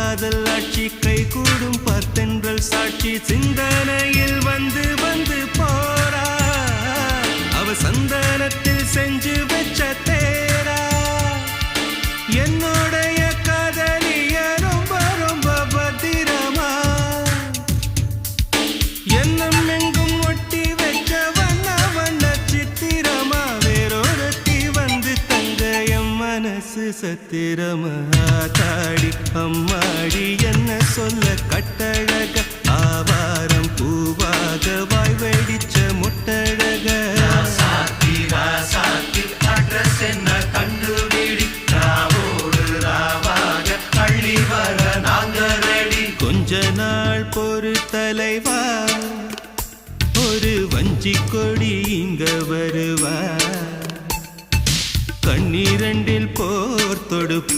காதல் ஆட்சி கை கூடும் பார்த்தென்றல் சாட்சி சிந்தனையில் வந்து வந்து போறா அவ சந்தனத்தில் செஞ்சு வச்ச தேரா என்னுடைய காதலிய ரொம்ப ரொம்ப பத்திரமா என்னும் எங்கும் ஒட்டி வச்ச வண்ண வண்ண சித்திரமா வேறொருத்தி வந்து தங்க என் மனசு சத்திரமா தாடி அம்மாடி என்ன சொல்ல கட்டழக ஆவாரம் பூவாக வாய் வெடிச்ச முட்டழக அட்ரஸ் என்ன கண்டுபிடி ராவோடு ராவாக அள்ளி வர நாங்க ரெடி கொஞ்ச நாள் பொறு தலைவா ஒரு வஞ்சி கொடி இங்க வருவா கண்ணீரண்டில் போர் தொடுப்ப